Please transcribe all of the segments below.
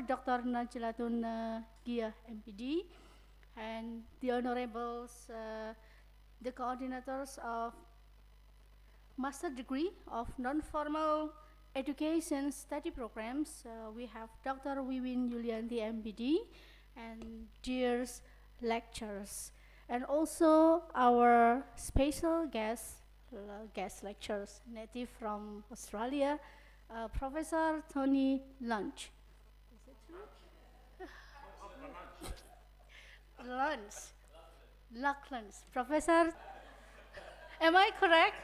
Dr. Najlatun Gia, MPD, and the honorables, the coordinators of master degree of non-formal education study programs. We have Dr. Wiwin Yulianti, MPD, and dear lecturers, and also our special guest lecturers, native from Australia, Professor Tony Lunch. Is it true? Lunch. Lachlan's. Professor, am I correct?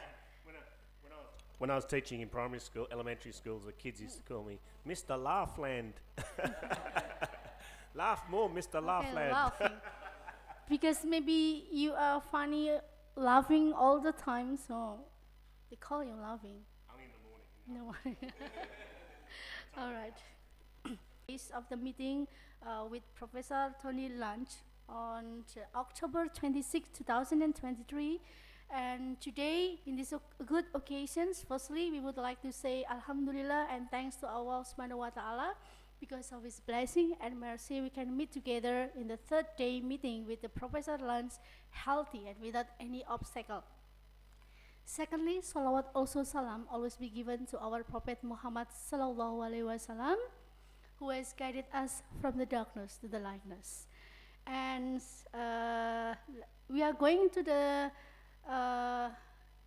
When I was teaching in primary school, elementary schools, the kids used to call me Mr. Laughland. Laugh more, Mr. Laughland. Laughing. Because maybe you are funny, laughing all the time, so they call you laughing. Only in the morning. No. All right. Days of the meeting with Professor Tony Lunch on October 26, 2023. And today, in these good occasions, firstly, we would like to say Alhamdulillah and thanks to Allah Subhanahu wa Ta'ala. Because of His blessing and mercy, we can meet together in the third day meeting with the Professor Lunch, healthy and without any obstacle. Secondly, salawat also salam always be given to our Prophet Muhammad Sallallahu Alaihi Wasallam, who has guided us from the darkness to the lightness. And we are going to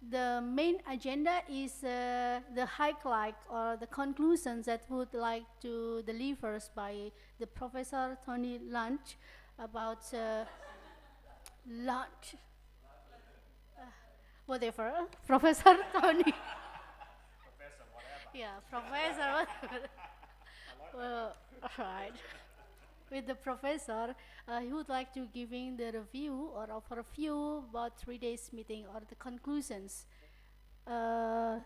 the main agenda is the highlight or the conclusions that would like to deliver by the Professor Tony Lunch about lunch. Whatever, Professor Tony. Professor, whatever. Yeah, Professor, whatever. Well, right. With the professor, he would like to giving the review or offer a few about 3 days meeting or the conclusions. To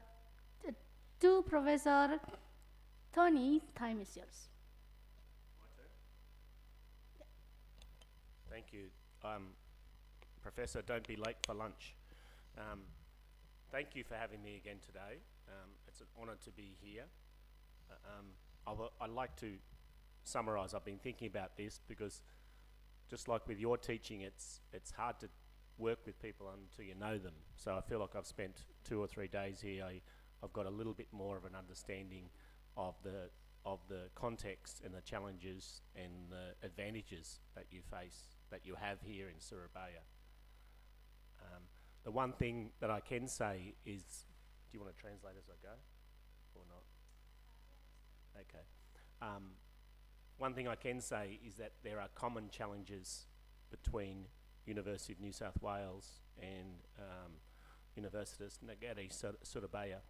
Professor Tony, time is yours. My turn? Thank you. Professor, don't be late for lunch. Thank you for having me again today. It's an honour to be here. I'd like to summarise. I've been thinking about this because just like with your teaching, it's hard to work with people until you know them. So I feel like I've spent 2 or 3 days here. I've got a little bit more of an understanding of the context and the challenges and the advantages that you face, that you have here in Surabaya. The one thing that I can say is, do you want to translate as I go or not? Okay. One thing I can say is that there are common challenges between University of New South Wales and Universitas Negeri Surabaya,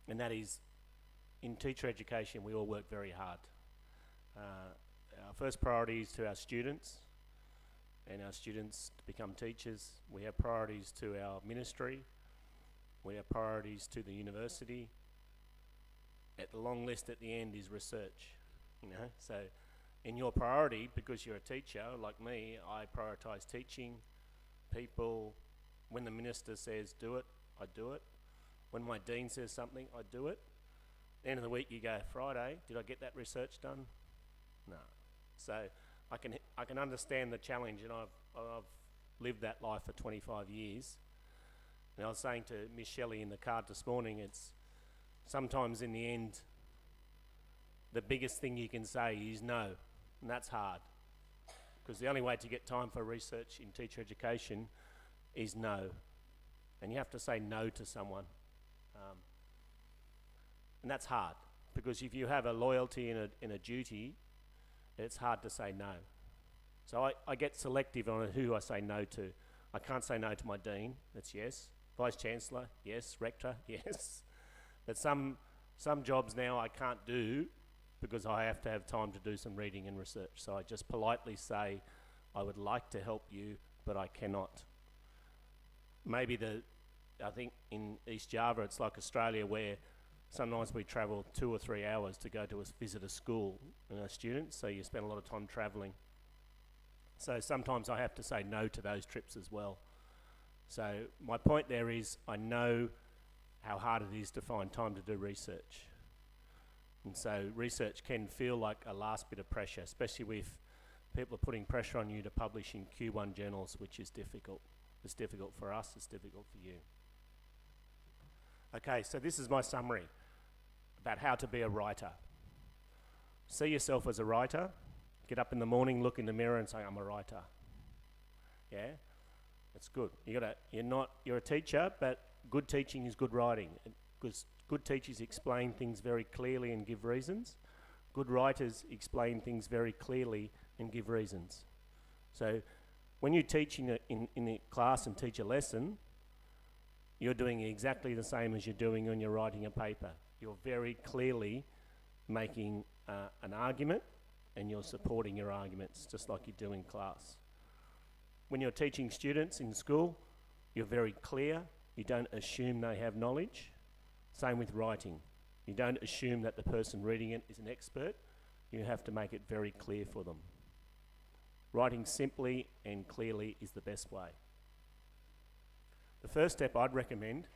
and that is, in teacher education we all work very hard. Our first priority is to our students, and our students to become teachers. We have priorities to our ministry, we have priorities to the university. At the long list at the end is research. So in your priority, because you're a teacher like me, I prioritise teaching, people. When the minister says do it, I do it. When my dean says something, I do it. At the end of the week you go, Friday, did I get that research done? No. So I can understand the challenge, and I've lived that life for 25 years. And I was saying to Miss Shelley in the car this morning, it's sometimes in the end the biggest thing you can say is no, and that's hard, because the only way to get time for research in teacher education is no, and you have to say no to someone, and that's hard, because if you have a loyalty and a duty, it's hard to say no. So I get selective on who I say no to. I can't say no to my dean, that's yes. Vice Chancellor, yes. Rector, yes. But some jobs now I can't do because I have to have time to do some reading and research. So I just politely say, I would like to help you, but I cannot. Maybe I think in East Java it's like Australia, where sometimes we travel 2 or 3 hours to go to visit a school and our students, so you spend a lot of time travelling. So sometimes I have to say no to those trips as well. So my point there is, I know how hard it is to find time to do research. And so research can feel like a last bit of pressure, especially if people are putting pressure on you to publish in Q1 journals, which is difficult. It's difficult for us, it's difficult for you. Okay, so this is my summary about how to be a writer. See yourself as a writer. Get up in the morning, look in the mirror and say, I'm a writer. Yeah? That's good. You're a teacher, but good teaching is good writing. Because good teachers explain things very clearly and give reasons. Good writers explain things very clearly and give reasons. So when you teach in a class and teach a lesson, you're doing exactly the same as you're doing when you're writing a paper. You're very clearly making an argument and you're supporting your arguments just like you do in class. When you're teaching students in school, you're very clear. You don't assume they have knowledge. Same with writing. You don't assume that the person reading it is an expert. You have to make it very clear for them. Writing simply and clearly is the best way. The first step I'd recommend,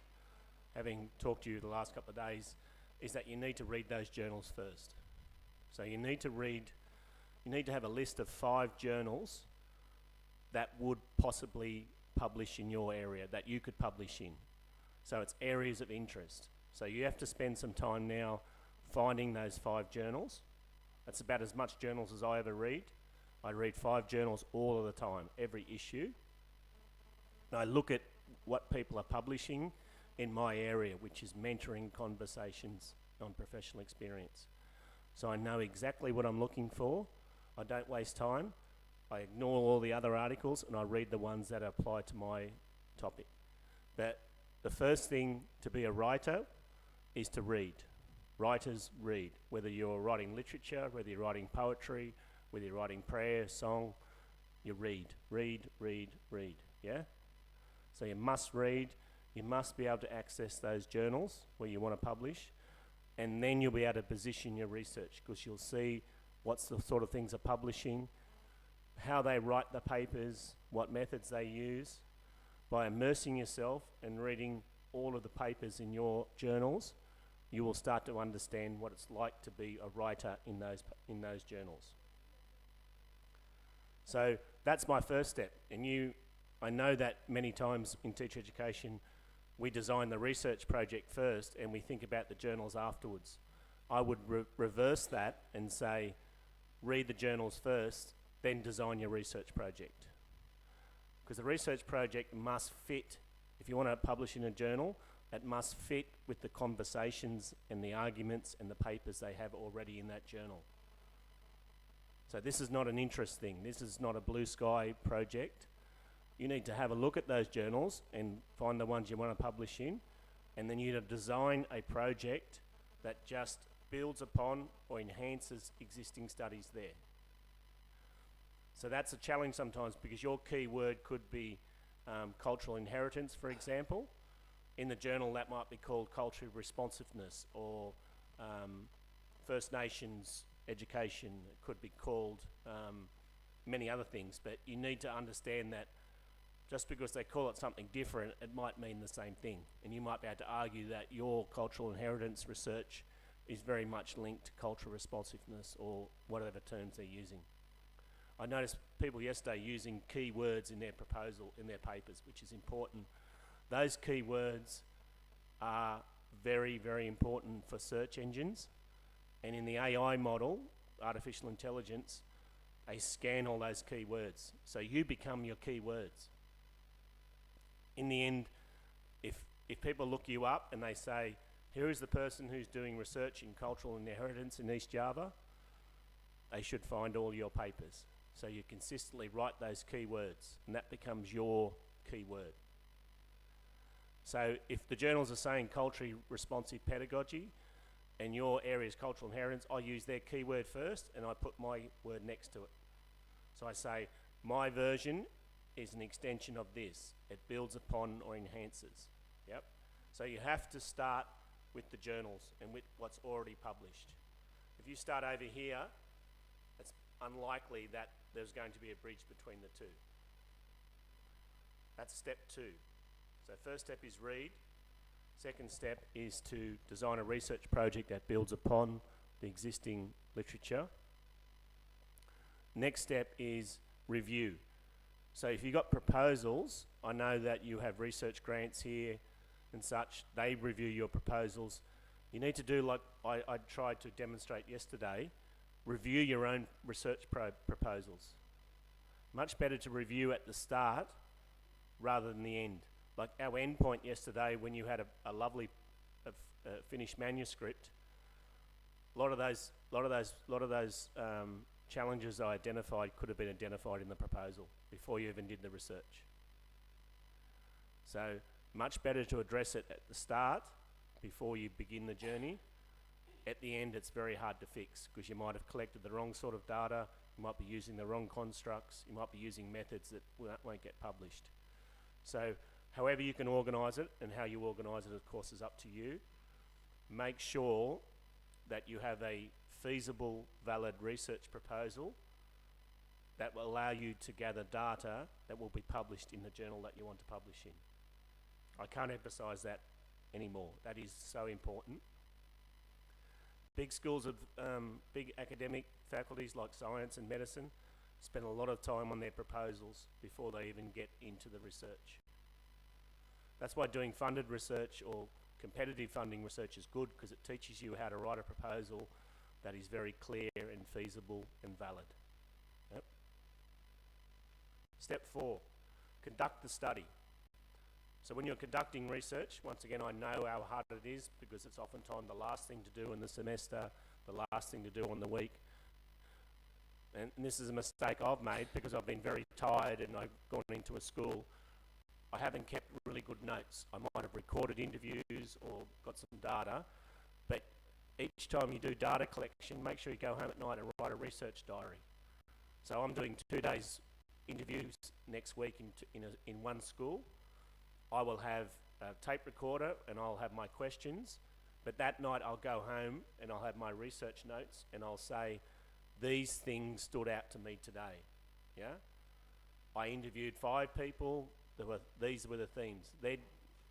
having talked to you the last couple of days, is that you need to read those journals first. So you need to have a list of 5 journals that would possibly publish in your area, that you could publish in. So it's areas of interest. So you have to spend some time now finding those 5 journals. That's about as much journals as I ever read. I read 5 journals all of the time, every issue. And I look at what people are publishing in my area, which is mentoring, conversations, non-professional experience. So I know exactly what I'm looking for. I don't waste time. I ignore all the other articles and I read the ones that apply to my topic. But the first thing to be a writer is to read. Writers read. Whether you're writing literature, whether you're writing poetry, whether you're writing prayer, song, you read. Read, read, read. Yeah? So you must read. You must be able to access those journals where you want to publish. And then you'll be able to position your research because you'll see what's the sort of things they're publishing, how they write the papers, what methods they use. By immersing yourself and reading all of the papers in your journals, you will start to understand what it's like to be a writer in those journals. So that's my first step. And I know that many times in teacher education, we design the research project first and we think about the journals afterwards. I would reverse that and say, read the journals first, then design your research project. Because the research project must fit, if you want to publish in a journal, it must fit with the conversations and the arguments and the papers they have already in that journal. So this is not an interest thing. This is not a blue sky project. You need to have a look at those journals and find the ones you want to publish in, and then you need to design a project that just builds upon or enhances existing studies there. So that's a challenge sometimes because your key word could be cultural inheritance, for example. In the journal that might be called cultural responsiveness or First Nations education. It could be called many other things, but you need to understand that just because they call it something different, it might mean the same thing. And you might be able to argue that your cultural inheritance research is very much linked to cultural responsiveness or whatever terms they're using. I noticed people yesterday using key words in their proposal, in their papers, which is important. Those key words are very, very important for search engines. And in the AI model, artificial intelligence, they scan all those key words. So you become your key words. In the end, if people look you up and they say, here is the person who's doing research in cultural inheritance in East Java, they should find all your papers. So you consistently write those key words, and that becomes your key word. So if the journals are saying culturally responsive pedagogy, and your area is cultural inheritance, I use their keyword first, and I put my word next to it. So I say, my version is an extension of this. It builds upon or enhances. Yep. So you have to start with the journals and with what's already published. If you start over here, it's unlikely that there's going to be a bridge between the two. That's step 2. So first step is read. Second step is to design a research project that builds upon the existing literature. Next step is review. So if you've got proposals, I know that you have research grants here and such, they review your proposals. You need to do like I tried to demonstrate yesterday, review your own research proposals. Much better to review at the start rather than the end. Like our end point yesterday, when you had a lovely finished manuscript, a lot of those challenges I identified could have been identified in the proposal before you even did the research. So much better to address it at the start before you begin the journey. At the end, it's very hard to fix because you might have collected the wrong sort of data, you might be using the wrong constructs, you might be using methods that won't get published. So however you can organise it, and how you organise it, of course, is up to you. Make sure that you have a feasible, valid research proposal that will allow you to gather data that will be published in the journal that you want to publish in. I can't emphasise that anymore. That is so important. Big schools of big academic faculties like science and medicine spend a lot of time on their proposals before they even get into the research. That's why doing funded research or competitive funding research is good, because it teaches you how to write a proposal that is very clear and feasible and valid. Yep. Step 4, conduct the study. So when you're conducting research, once again, I know how hard it is because it's oftentimes the last thing to do in the semester, the last thing to do on the week. And this is a mistake I've made because I've been very tired and I've gone into a school. I haven't kept really good notes. I might have recorded interviews or got some data, but each time you do data collection, make sure you go home at night and write a research diary. So I'm doing 2 days interviews next week in one school. I will have a tape recorder and I'll have my questions, but that night I'll go home and I'll have my research notes and I'll say, these things stood out to me today. Yeah, I interviewed 5 people. These were the themes.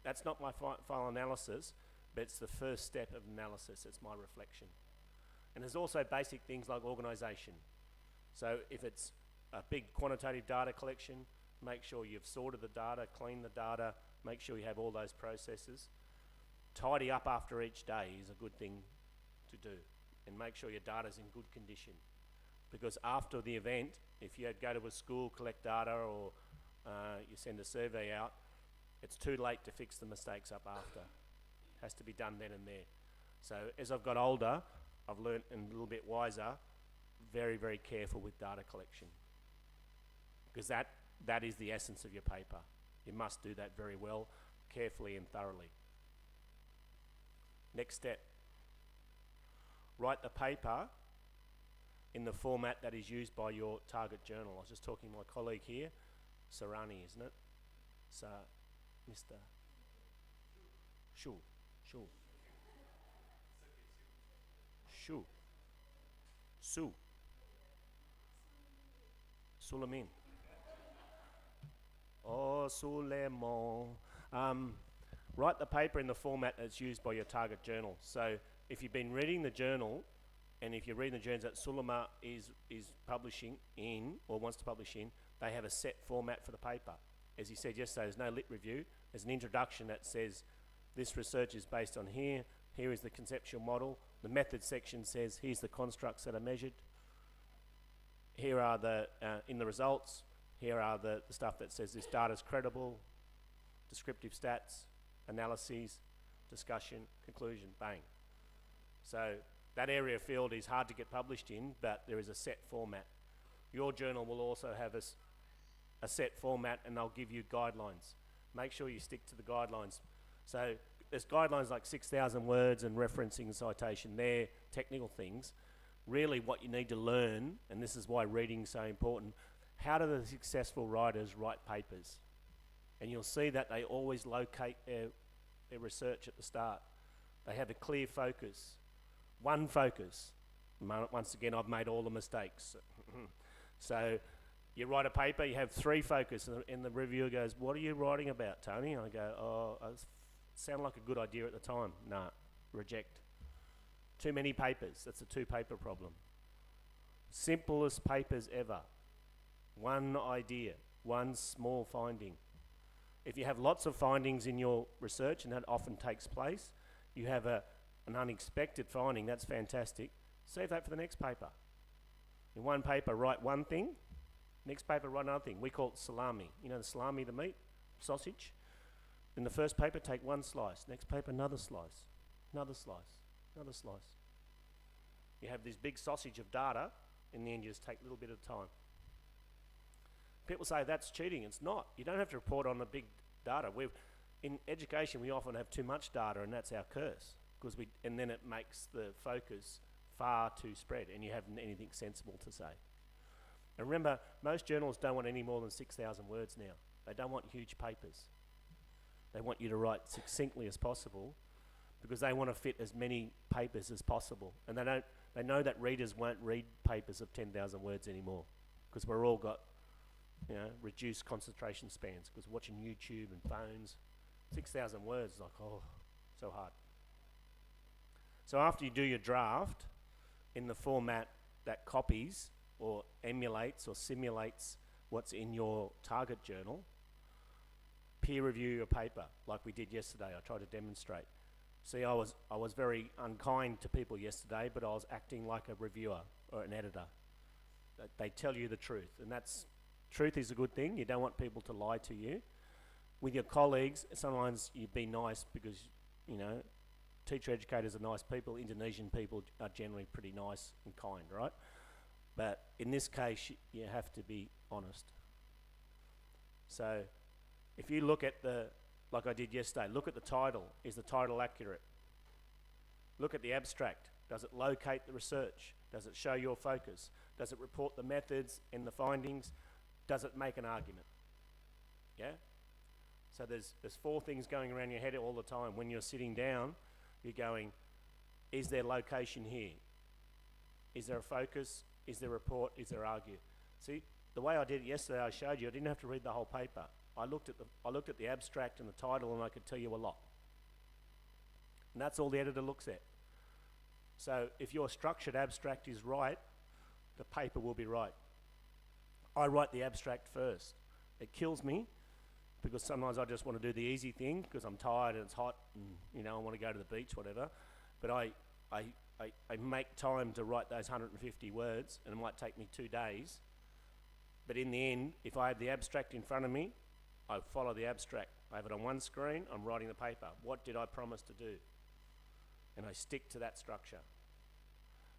That's not my final analysis, but it's the first step of analysis. It's my reflection. And there's also basic things like organisation. So if it's a big quantitative data collection, make sure you've sorted the data, cleaned the data, make sure you have all those processes. Tidy up after each day is a good thing to do, and make sure your data's in good condition. Because after the event, if you go to a school, collect data, or you send a survey out, it's too late to fix the mistakes up after. It has to be done then and there. So as I've got older, I've learnt and a little bit wiser, very, very careful with data collection. Because that is the essence of your paper. You must do that very well, carefully and thoroughly. Next step. Write the paper in the format that is used by your target journal. I was just talking to my colleague here, Sarani, isn't it? So, Mr. Shu. Suleiman. Oh, Suleiman. Write the paper in the format that's used by your target journal. So if you've been reading the journal, and if you're reading the journals that Suleiman is publishing in, or wants to publish in, they have a set format for the paper. As he said yesterday, there's no lit review. There's an introduction that says, this research is based on here is the conceptual model. The method section says, here's the constructs that are measured. Here are the, in the results, here are the stuff that says this data is credible, descriptive stats, analyses, discussion, conclusion, bang. So that area field is hard to get published in, but there is a set format. Your journal will also have a set format, and they'll give you guidelines. Make sure you stick to the guidelines. So there's guidelines like 6,000 words and referencing and citation. They're technical things. Really what you need to learn, and this is why reading is so important, how do the successful writers write papers? And you'll see that they always locate their research at the start. They have a clear focus. One focus. Once again, I've made all the mistakes. So you write a paper, you have 3 focus, and the reviewer goes, what are you writing about, Tony? And I go, oh, it sounded like a good idea at the time. Nah, reject. Too many papers. That's a 2-paper problem. Simplest papers ever. One idea, one small finding. If you have lots of findings in your research, and that often takes place, you have an unexpected finding, that's fantastic. Save that for the next paper. In one paper, write one thing. Next paper, write another thing. We call it salami. You know the salami, the meat, sausage? In the first paper, take one slice. Next paper, another slice. Another slice. Another slice. You have this big sausage of data. In the end, you just take a little bit of time. People say that's cheating. It's not. You don't have to report on the big data. In education, we often have too much data, and that's our curse. And then it makes the focus far too spread, and you haven't anything sensible to say. And remember, most journals don't want any more than 6,000 words now. They don't want huge papers. They want you to write succinctly as possible, because they want to fit as many papers as possible. And they know that readers won't read papers of 10,000 words anymore, because we're all got, reduced concentration spans, because watching YouTube and phones, 6,000 words is like, oh, so hard. So after you do your draft in the format that copies or emulates or simulates what's in your target journal, peer review your paper like we did yesterday. I tried to demonstrate. See, I was very unkind to people yesterday, but I was acting like a reviewer or an editor. They tell you the truth, and truth is a good thing. You don't want people to lie to you. With your colleagues, sometimes you be nice because, teacher educators are nice people. Indonesian people are generally pretty nice and kind, right? But in this case, you have to be honest. So if you look at like I did yesterday, look at the title. Is the title accurate? Look at the abstract. Does it locate the research? Does it show your focus? Does it report the methods and the findings? Does it make an argument? Yeah? So there's 4 things going around your head all the time. When you're sitting down, you're going, is there location here? Is there a focus? Is there a report? Is there argue? See, the way I did it yesterday, I showed you, I didn't have to read the whole paper. I looked at the abstract and the title, and I could tell you a lot. And that's all the editor looks at. So if your structured abstract is right, the paper will be right. I write the abstract first. It kills me, because sometimes I just want to do the easy thing because I'm tired and it's hot and I want to go to the beach, whatever. But I make time to write those 150 words, and it might take me 2 days. But in the end, if I have the abstract in front of me, I follow the abstract. I have it on one screen, I'm writing the paper. What did I promise to do? And I stick to that structure,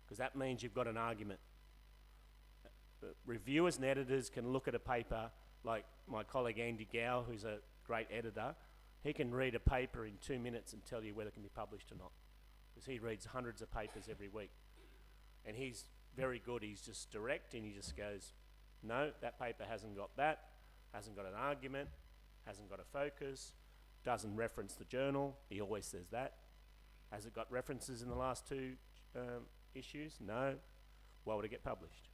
because that means you've got an argument. Reviewers and editors can look at a paper, like my colleague Andy Gow, who's a great editor. He can read a paper in 2 minutes and tell you whether it can be published or not, because he reads hundreds of papers every week. And he's very good. He's just direct, and he just goes, no, that paper hasn't got that, hasn't got an argument, hasn't got a focus, doesn't reference the journal. He always says that. Has it got references in the last 2 issues? No. Why would it get published?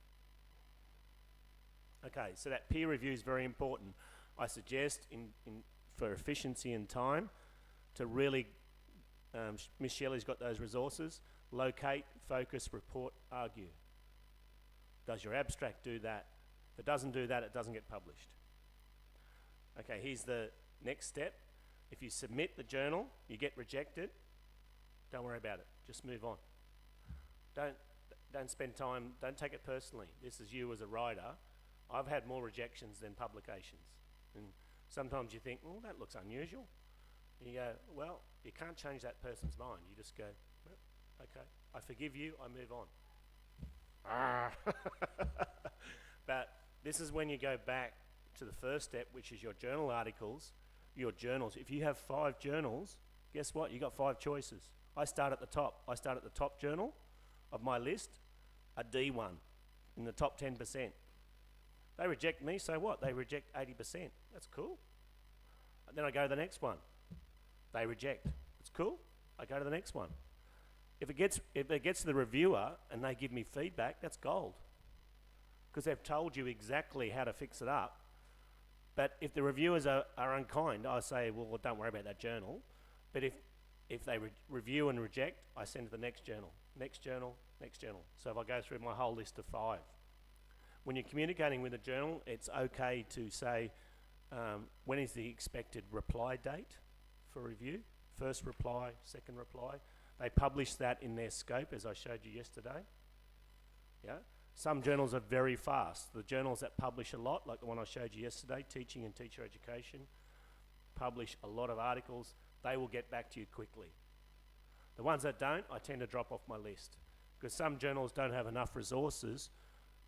Okay, so that peer review is very important. I suggest, for efficiency and time, to really, Miss Shelley's got those resources: locate, focus, report, argue. Does your abstract do that? If it doesn't do that, it doesn't get published. Okay, here's the next step. If you submit the journal, you get rejected, don't worry about it. Just move on. Don't spend time, don't take it personally. This is you as a writer. I've had more rejections than publications. And sometimes you think, well, that looks unusual. And you go, well, you can't change that person's mind. You just go, well, okay, I forgive you, I move on. But this is when you go back to the first step, which is your journal articles, your journals. If you have 5 journals, guess what? You got 5 choices. I start at the top. I start at the top journal of my list, a D1 in the top 10%. They reject me, so what? They reject 80%. That's cool. And then I go to the next one. They reject. It's cool. I go to the next one. If it gets to the reviewer and they give me feedback, that's gold, because they've told you exactly how to fix it up. But if the reviewers are unkind, I say, well, don't worry about that journal. But if they review and reject, I send to the next journal. next journal, next journal. So if I go through my whole list of 5, when you're communicating with a journal, it's okay to say, when is the expected reply date for review? First reply, second reply. They publish that in their scope, as I showed you yesterday. Yeah. Some journals are very fast. The journals that publish a lot, like the one I showed you yesterday, Teaching and Teacher Education, publish a lot of articles. They will get back to you quickly. The ones that don't, I tend to drop off my list, because some journals don't have enough resources,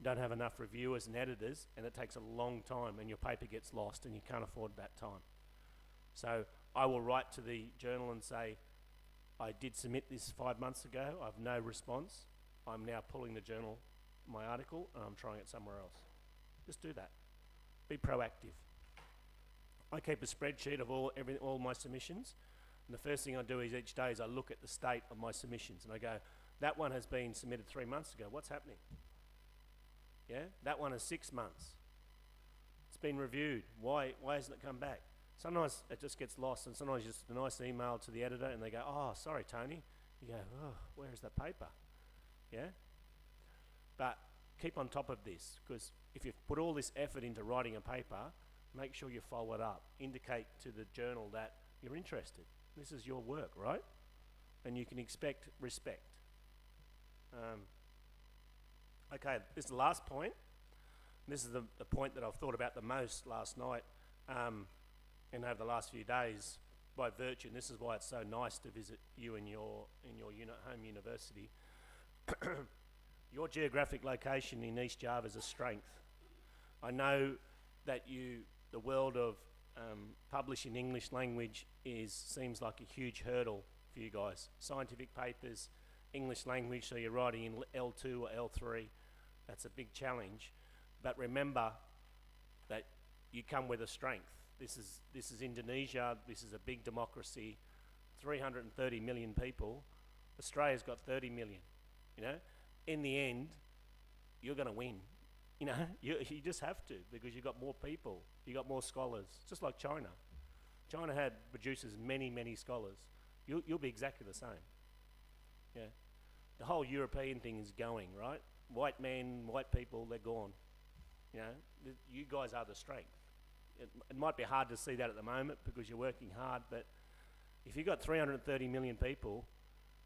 don't have enough reviewers and editors, and it takes a long time, and your paper gets lost, and you can't afford that time. So I will write to the journal and say, I did submit this 5 months ago, I have no response. I'm now pulling the journal, my article, and I'm trying it somewhere else. Just do that. Be proactive. I keep a spreadsheet of all my submissions, and the first thing I do is each day is I look at the state of my submissions, and I go, that one has been submitted 3 months ago, what's happening? Yeah, that one is 6 months. It's been reviewed, why hasn't it come back? Sometimes it just gets lost, and sometimes just a nice email to the editor and they go, oh, sorry, Tony. You go, oh, where is that paper? Yeah? But keep on top of this, because if you've put all this effort into writing a paper, make sure you follow it up. Indicate to the journal that you're interested. This is your work, right? And you can expect respect. Okay, this is the last point. This is the point that I've thought about the most last night and over the last few days by virtue, and this is why it's so nice to visit you in your home university. Your geographic location in East Java is a strength. I know that the world of publishing English language seems like a huge hurdle for you guys. Scientific papers, English language, so you're writing in L2 or L3, that's a big challenge. But remember that you come with a strength. This is Indonesia, this is a big democracy, 330 million people. Australia's got 30 million, you know. In the end, you're gonna win. You know, you just have to, because you've got more people, you've got more scholars, just like China. China produces many, many scholars. You'll be exactly the same. Yeah. The whole European thing is going, right? White men, white people, they're gone. You know, you guys are the strength. It might be hard to see that at the moment because you're working hard, but if you've got 330 million people,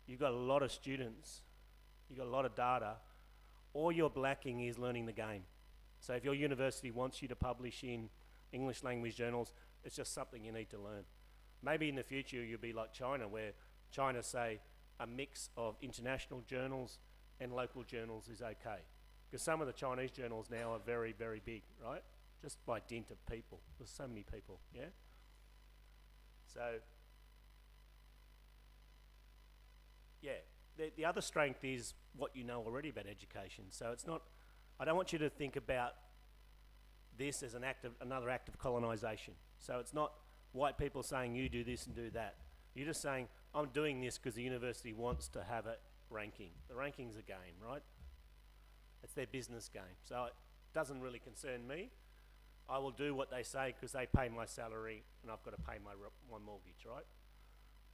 you've got a lot of students, you've got a lot of data. All you're lacking is learning the game. So if your university wants you to publish in English language journals, it's just something you need to learn. Maybe in the future you'll be like China, where China say a mix of international journals and local journals is okay. Because some of the Chinese journals now are very, very big, right? Just by dint of people. There's so many people, yeah? So, yeah. The other strength is what you know already about education. So it's not, I don't want you to think about this as another act of colonisation. So it's not white people saying you do this and do that. You're just saying, I'm doing this because the university wants to have a ranking. The ranking's a game, right? It's their business game. So it doesn't really concern me. I will do what they say because they pay my salary and I've got to pay my mortgage, right?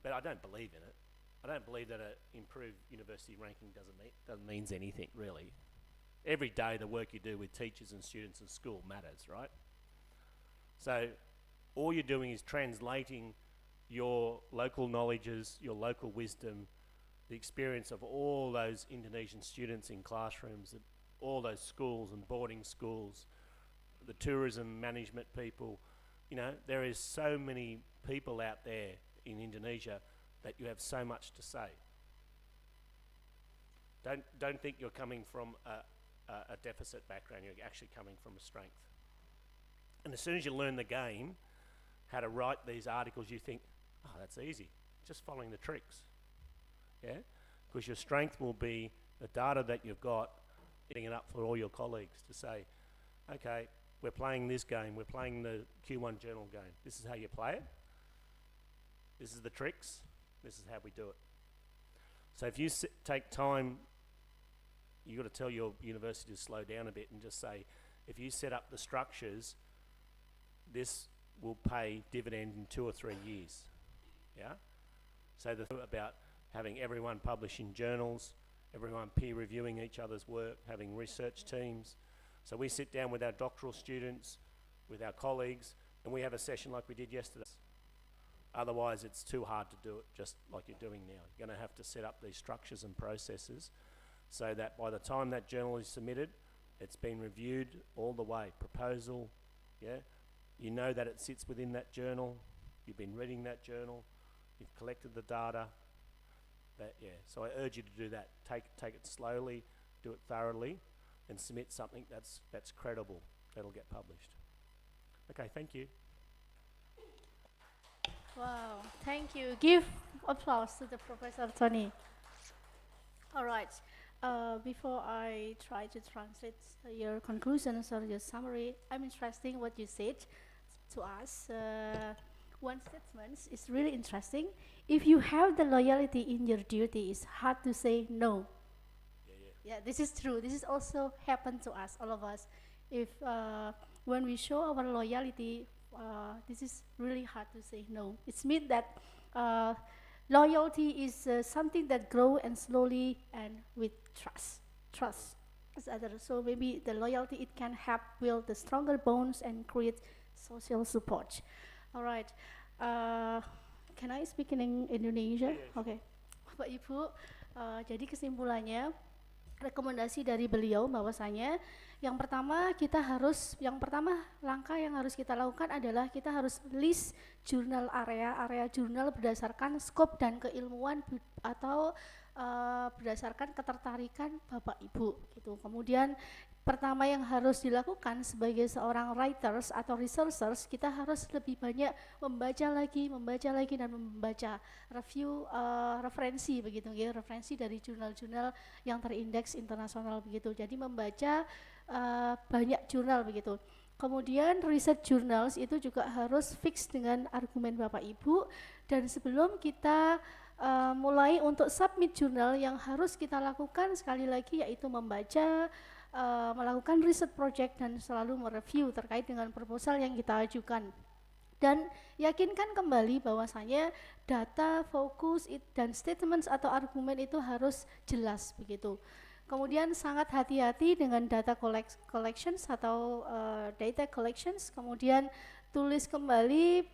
But I don't believe in it. I don't believe that an improved university ranking doesn't mean anything, really. Every day the work you do with teachers and students in school matters, right? So all you're doing is translating your local knowledges, your local wisdom, the experience of all those Indonesian students in classrooms, all those schools and boarding schools, the tourism management people. You know, there is so many people out there in Indonesia that you have so much to say. Don't think you're coming from a deficit background, you're actually coming from a strength. And as soon as you learn the game, how to write these articles, you think, oh, that's easy, just following the tricks. Yeah? Because your strength will be the data that you've got, getting it up for all your colleagues to say, okay, we're playing this game, we're playing the Q1 journal game. This is how you play it. This is the tricks. This is how we do it. So if you take time, you've got to tell your university to slow down a bit and just say, if you set up the structures, this will pay dividend in 2 or 3 years. Yeah? So the thing about having everyone publish in journals, everyone peer reviewing each other's work, having research teams. So we sit down with our doctoral students, with our colleagues, and we have a session like we did yesterday. Otherwise, it's too hard to do it just like you're doing now. You're going to have to set up these structures and processes so that by the time that journal is submitted, it's been reviewed all the way. Proposal, yeah? You know that it sits within that journal. You've been reading that journal. You've collected the data. So I urge you to do that. Take it slowly, do it thoroughly, and submit something that's credible, that'll get published. Okay, thank you. Wow, thank you. Give applause to the Professor Tony. All right. Before I try to translate your conclusions or your summary, I'm interested in what you said to us. One statement is really interesting. If you have the loyalty in your duty, it's hard to say no. Yeah, this is true. This is also happened to us, all of us. If when we show our loyalty, this is really hard to say no. It means that loyalty is something that grows and slowly and with trust as others. So maybe the loyalty, it can help build the stronger bonds and create social support. All right. Can I speak in Indonesia? Oke. Bapak Ibu, jadi kesimpulannya, rekomendasi dari beliau bahwasanya yang pertama langkah yang harus kita lakukan adalah kita harus list jurnal area jurnal berdasarkan skop dan keilmuan atau berdasarkan ketertarikan Bapak Ibu gitu. Kemudian pertama yang harus dilakukan sebagai seorang writers atau researchers, kita harus lebih banyak membaca lagi dan membaca referensi begitu ya, referensi dari jurnal-jurnal yang terindeks internasional begitu. Jadi membaca banyak jurnal begitu. Kemudian research journals itu juga harus fix dengan argumen Bapak Ibu, dan sebelum kita mulai untuk submit jurnal, yang harus kita lakukan sekali lagi yaitu membaca, melakukan research project dan selalu mereview terkait dengan proposal yang kita ajukan. Dan yakinkan kembali bahwasanya data, fokus, dan statements atau argumen itu harus jelas begitu. Kemudian sangat hati-hati dengan data collections atau data collections. Kemudian tulis kembali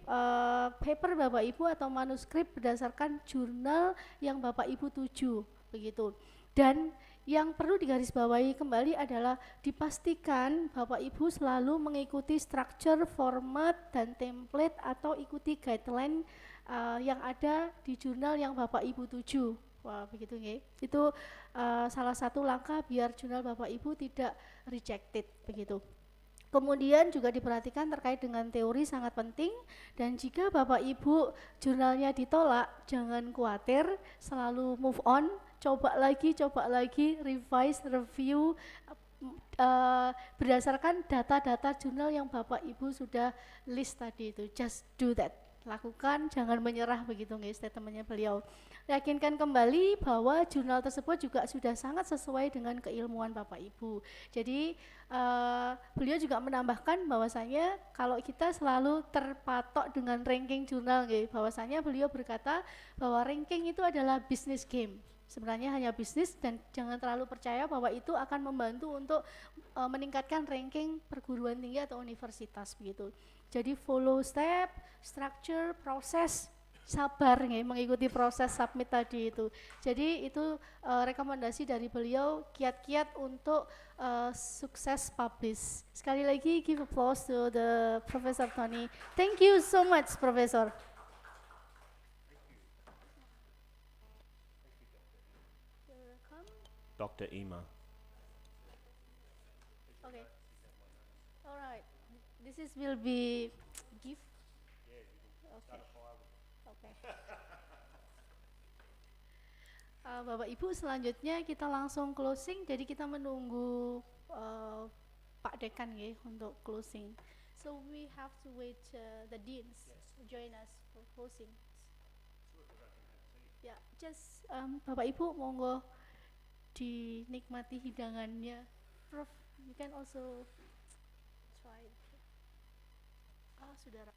paper Bapak Ibu atau manuskrip berdasarkan jurnal yang Bapak Ibu tuju begitu. Dan yang perlu digarisbawahi kembali adalah dipastikan Bapak Ibu selalu mengikuti structure, format, dan template atau ikuti guideline yang ada di jurnal yang Bapak Ibu tuju. Wah, begitu nggih. Itu salah satu langkah biar jurnal Bapak Ibu tidak rejected begitu. Kemudian juga diperhatikan terkait dengan teori sangat penting, dan jika Bapak Ibu jurnalnya ditolak, jangan khawatir, selalu move on, coba lagi, revise, review berdasarkan data-data jurnal yang Bapak Ibu sudah list tadi itu. Just do that. Lakukan, jangan menyerah begitu guys, statementnya beliau. Yakinkan kembali bahwa jurnal tersebut juga sudah sangat sesuai dengan keilmuan Bapak Ibu. Jadi beliau juga menambahkan bahwasanya kalau kita selalu terpatok dengan ranking jurnal guys, bahwasanya beliau berkata bahwa ranking itu adalah business game. Sebenarnya hanya bisnis, dan jangan terlalu percaya bahwa itu akan membantu untuk meningkatkan ranking perguruan tinggi atau universitas begitu. Jadi follow step, structure, proses, sabar nih, mengikuti proses submit tadi itu. Jadi itu rekomendasi dari beliau, kiat-kiat untuk sukses publish. Sekali lagi give applause to the Professor Tony. Thank you so much, Professor. Dr. Ima. Okay. All right. This will be gift. Okay. Okay. Bapak Ibu, selanjutnya kita langsung closing. Jadi kita menunggu Pak Dekan ya untuk closing. So we have to wait the deans join us for closing. Ya, just Bapak Ibu monggo dinikmati hidangannya. Prof, you can also try. Sudah.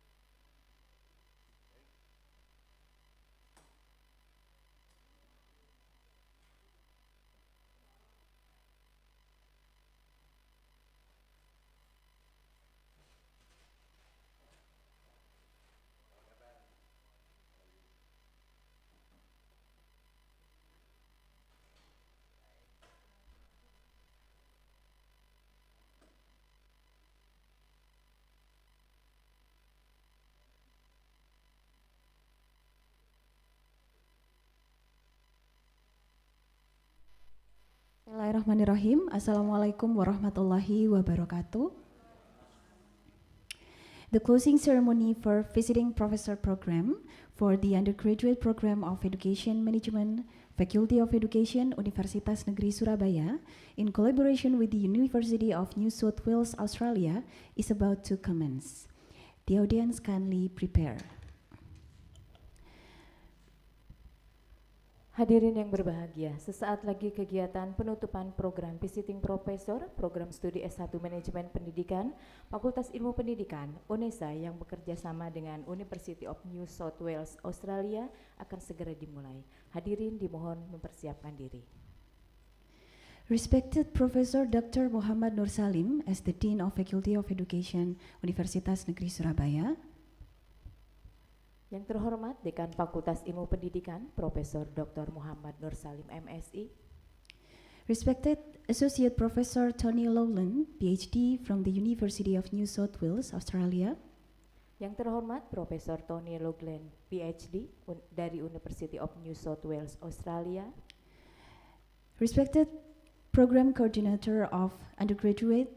Bismillahirrahmanirrahim. Assalamualaikum warahmatullahi wabarakatuh. The closing ceremony for Visiting Professor Program for the Undergraduate Program of Education Management, Faculty of Education, Universitas Negeri Surabaya, in collaboration with the University of New South Wales, Australia, is about to commence. The audience kindly prepare. Hadirin yang berbahagia, sesaat lagi kegiatan penutupan program Visiting Professor, program studi S1 Manajemen Pendidikan, Fakultas Ilmu Pendidikan, Unesa yang bekerja sama dengan University of New South Wales, Australia akan segera dimulai. Hadirin dimohon mempersiapkan diri. Respected Professor Dr. Muhammad Nur Salim as the Dean of Faculty of Education, Universitas Negeri Surabaya. Yang terhormat Dekan Fakultas Ilmu Pendidikan, Profesor Dr. Muhammad Nur Salim MSI. Respected Associate Professor Tony Lowland, PhD from the University of New South Wales, Australia. Yang terhormat Profesor Tony Lowland, PhD dari University of New South Wales, Australia. Respected Program Coordinator of Undergraduate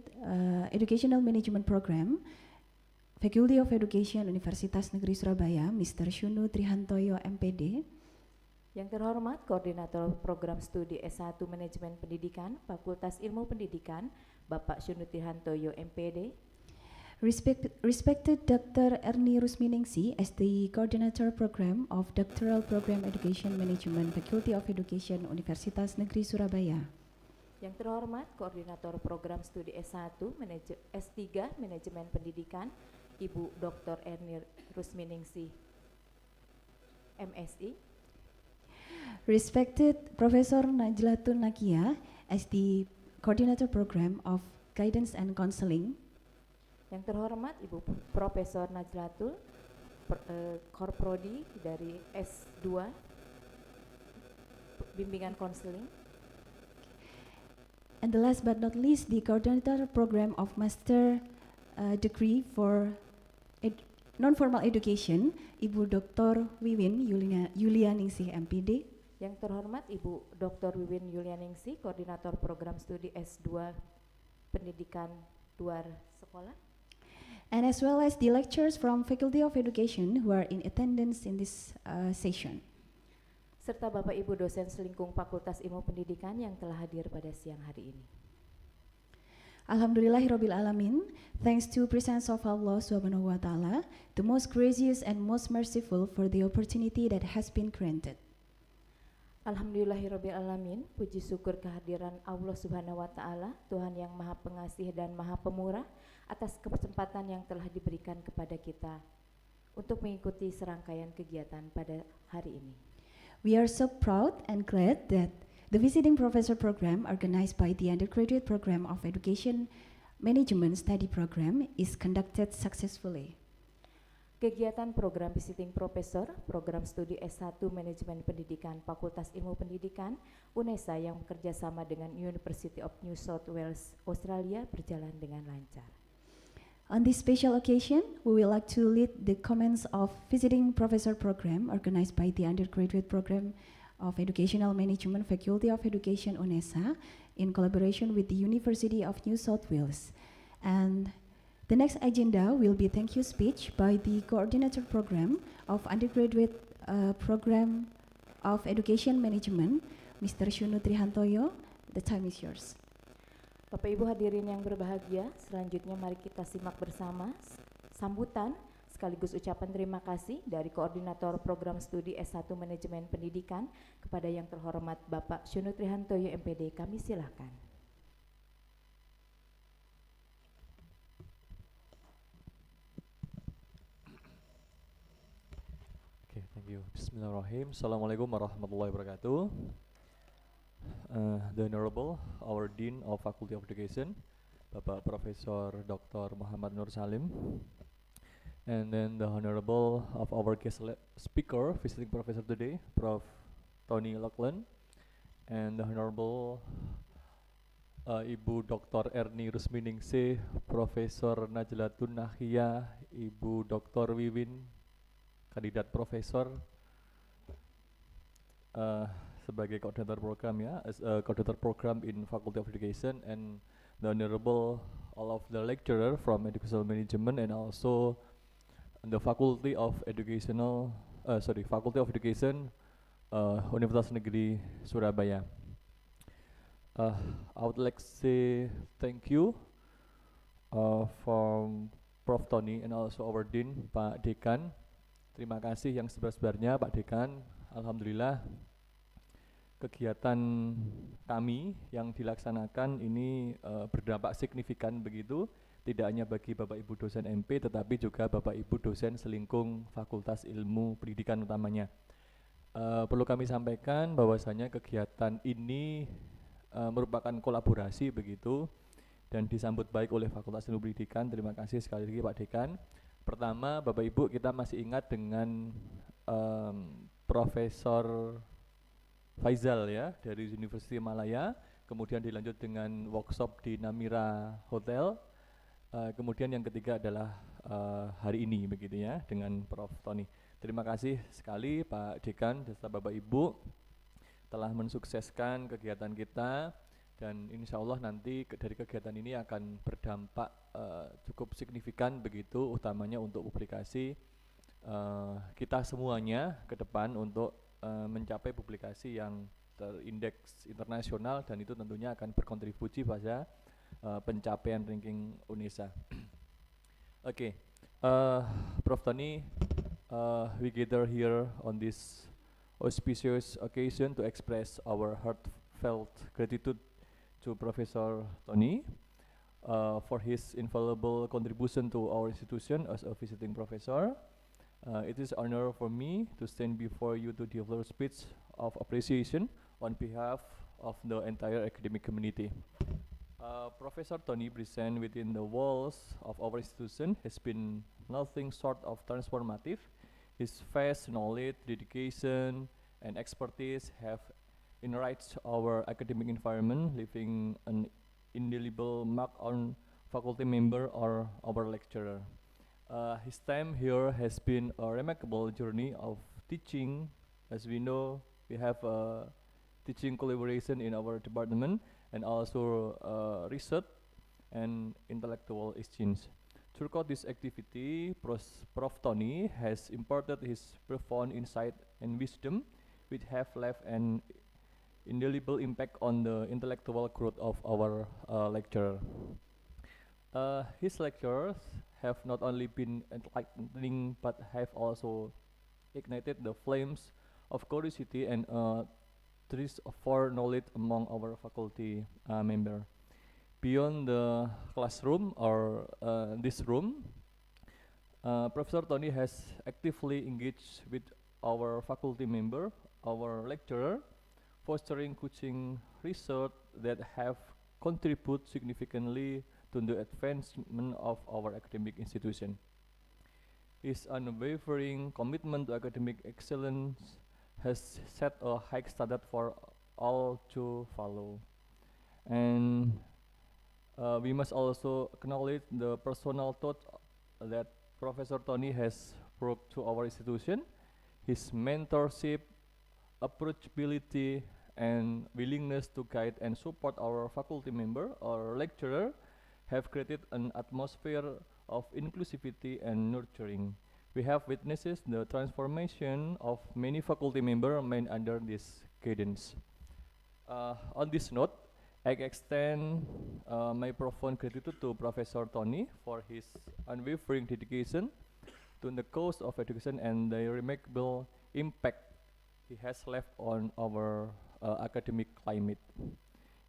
Educational Management Program, Faculty of Education, Universitas Negeri Surabaya, Mr. Shunu Trihantoyo, MPD. Yang terhormat Koordinator Program Studi S1 Manajemen Pendidikan, Fakultas Ilmu Pendidikan, Bapak Shunu Trihantoyo, MPD. Respected Dr. Ernie Rusminingsi as the Coordinator Program of Doctoral Program Education Management, Faculty of Education, Universitas Negeri Surabaya. Yang terhormat Koordinator Program Studi S1 S3 Manajemen Pendidikan, Ibu Dr. Ernie Rusminingsi, MSI. Respected Professor Najlatun Nakia as the Coordinator Program of Guidance and Counseling. Yang terhormat Ibu Profesor Najlatul, Korprodi dari S2 Bimbingan Konseling. And the last but not least, the Coordinator Program of Master Degree for Non-Formal Education, Ibu Dr. Wiwin Yulianingsih, MPD. Yang terhormat Ibu Dr. Wiwin Yulianingsih, Koordinator Program Studi S2 Pendidikan Luar Sekolah. And as well as the lecturers from Faculty of Education who are in attendance in this session. Serta Bapak Ibu dosen selingkung Fakultas Ilmu Pendidikan yang telah hadir pada siang hari ini. Alhamdulillahirabbil alamin. Thanks to presence of Allah Subhanahu wa taala, the most gracious and most merciful for the opportunity that has been granted. Alhamdulillahirabbil alamin. Puji syukur kehadiran Allah Subhanahu wa taala, Tuhan yang Maha Pengasih dan Maha Pemurah, atas kesempatan yang telah diberikan kepada kita untuk mengikuti serangkaian kegiatan pada hari ini. We are so proud and glad that the Visiting Professor Program organized by the Undergraduate Program of Education Management Study Program is conducted successfully. Kegiatan program Visiting Professor, program studi S1 Manajemen Pendidikan, Fakultas Ilmu Pendidikan, Unesa yang bekerja sama dengan University of New South Wales, Australia berjalan dengan lancar. On this special occasion, we will like to lead the comments of Visiting Professor Program organized by the Undergraduate Program of Educational Management, Faculty of Education, Unesa, in collaboration with the University of New South Wales. And the next agenda will be thank you speech by the Coordinator Program of Undergraduate Program of Education Management, Mr. Shunu Trihantoyo. The time is yours. Bapak Ibu hadirin yang berbahagia, selanjutnya mari kita simak bersama sambutan sekaligus ucapan terima kasih dari Koordinator Program Studi S1 Manajemen Pendidikan kepada yang terhormat Bapak Shunu Trihantoyo, MPD. Kami silakan. Okay, thank you. Bismillahirrahmanirrahim. Assalamualaikum warahmatullahi wabarakatuh. The Honorable, our Dean of Faculty of Education, Bapak Profesor Dr. Muhammad Nur Salim, and then the Honorable of our guest speaker, visiting professor today, Prof. Tony Lachlan, and the Honorable Ibu Dr. Ernie Rusminingsih, Profesor Najlatun Nahia, Ibu Dr. Wiwin, kandidat profesor. sebagai koordinator program ya, as a coordinator program in Faculty of Education, and the honorable all of the lecturer from educational management and also the Faculty of Faculty of Education Universitas Negeri Surabaya. I would like to say thank you from Prof. Tony and also our Dean, Pak Dekan. Terima kasih yang sebesar-besarnya Pak Dekan. Alhamdulillah kegiatan kami yang dilaksanakan ini berdampak signifikan begitu, tidak hanya bagi Bapak Ibu dosen MP tetapi juga Bapak Ibu dosen selingkung Fakultas Ilmu Pendidikan utamanya. Perlu kami sampaikan bahwasanya kegiatan ini merupakan kolaborasi begitu dan disambut baik oleh Fakultas Ilmu Pendidikan. Terima kasih sekali lagi Pak Dekan. Pertama, Bapak Ibu, kita masih ingat dengan Profesor Faizal ya dari University Malaya, kemudian dilanjut dengan workshop di Namira Hotel, kemudian yang ketiga adalah hari ini begitu ya dengan Prof. Tony. Terima kasih sekali Pak Dekan serta Bapak Ibu telah mensukseskan kegiatan kita, dan insya Allah nanti dari kegiatan ini akan berdampak cukup signifikan begitu, utamanya untuk publikasi kita semuanya ke depan untuk mencapai publikasi yang terindeks internasional, dan itu tentunya akan berkontribusi pada pencapaian ranking Unesa. Oke, Prof. Tony, we gather here on this auspicious occasion to express our heartfelt gratitude to Professor Tony for his invaluable contribution to our institution as a visiting professor. It is an honor for me to stand before you to deliver a speech of appreciation on behalf of the entire academic community. Professor Tony present within the walls of our institution has been nothing short of transformative. His vast knowledge, dedication, and expertise have enriched our academic environment, leaving an indelible mark on faculty member or our lecturer. His time here has been a remarkable journey of teaching. As we know, we have teaching collaboration in our department and also research and intellectual exchange. Throughout this activity, Prof. Tony has imparted his profound insight and wisdom, which have left an indelible impact on the intellectual growth of our lecturer. His lectures have not only been enlightening but have also ignited the flames of curiosity and thirst for knowledge among our faculty member. Beyond the classroom or this room, Professor Tony has actively engaged with our faculty member, our lecturer, fostering coaching research that have contributed significantly to the advancement of our academic institution. His unwavering commitment to academic excellence has set a high standard for all to follow. And we must also acknowledge the personal thought that Professor Tony has brought to our institution. His mentorship, approachability, and willingness to guide and support our faculty member or lecturer have created an atmosphere of inclusivity and nurturing. We have witnessed the transformation of many faculty members made under this guidance. On this note, I extend my profound gratitude to Professor Tony for his unwavering dedication to the cause of education and the remarkable impact he has left on our academic climate.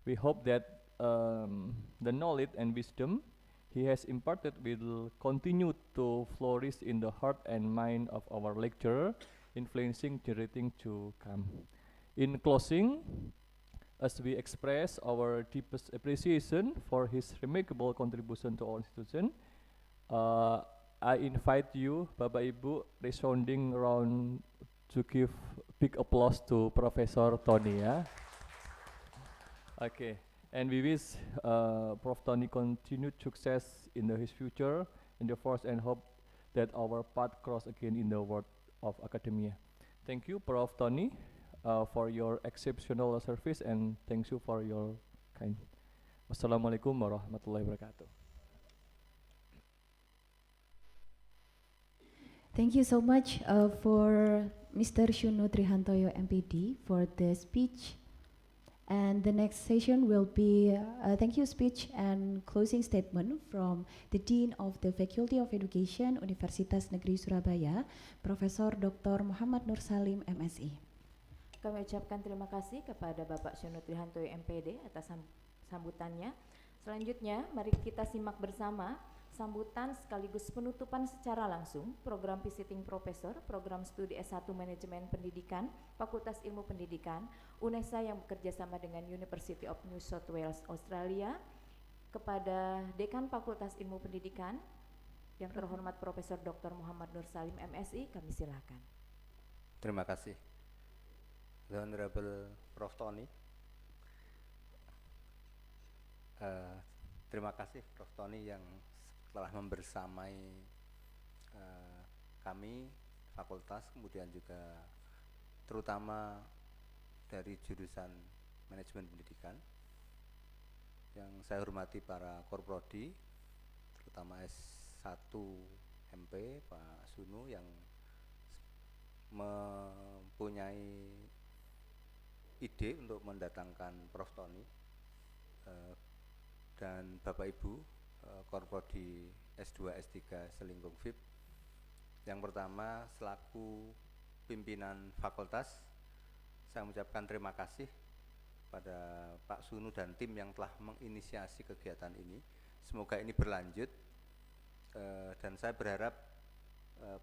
We hope that the knowledge and wisdom he has imparted will continue to flourish in the heart and mind of our lecturer, influencing generating to come. In closing, as we express our deepest appreciation for his remarkable contribution to our institution, I invite you, Bapak Ibu, resounding round to give big applause to Professor Tony ya. Okay. And we wish Prof. Tony continued success in his future endeavors and hope that our path cross again in the world of academia. Thank you, Prof. Tony. for your exceptional service, and thank you for your kind. Wassalamualaikum warahmatullahi wabarakatuh. Thank you so much for Mr. Shuno Trihantoyo MPD for the speech. And the next session will be thank you speech and closing statement from the Dean of the Faculty of Education Universitas Negeri Surabaya, Profesor Dr. Muhammad Nur Salim, MSI. Kami ucapkan terima kasih kepada Bapak Shuno Trihantoyo MPD atas sambutannya. Selanjutnya, mari kita simak bersama sambutan sekaligus penutupan secara langsung program Visiting Professor, program studi S1 Manajemen Pendidikan, Fakultas Ilmu Pendidikan, Unesa yang bekerjasama dengan University of New South Wales, Australia. Kepada Dekan Fakultas Ilmu Pendidikan, yang terhormat Profesor Dr. Muhammad Nur Salim, MSI, kami silakan. Terima kasih. The Honorable Prof. Tony. Terima kasih Prof. Tony yang telah membersamai kami fakultas, kemudian juga terutama dari jurusan manajemen pendidikan, yang saya hormati para korprodi, terutama S1 MP Pak Sunu yang mempunyai ide untuk mendatangkan Prof. Tony, dan Bapak Ibu korprodi S2 S3 selingkung Fip. Yang pertama, selaku pimpinan fakultas, saya mengucapkan terima kasih pada Pak Sunu dan tim yang telah menginisiasi kegiatan ini. Semoga ini berlanjut, dan saya berharap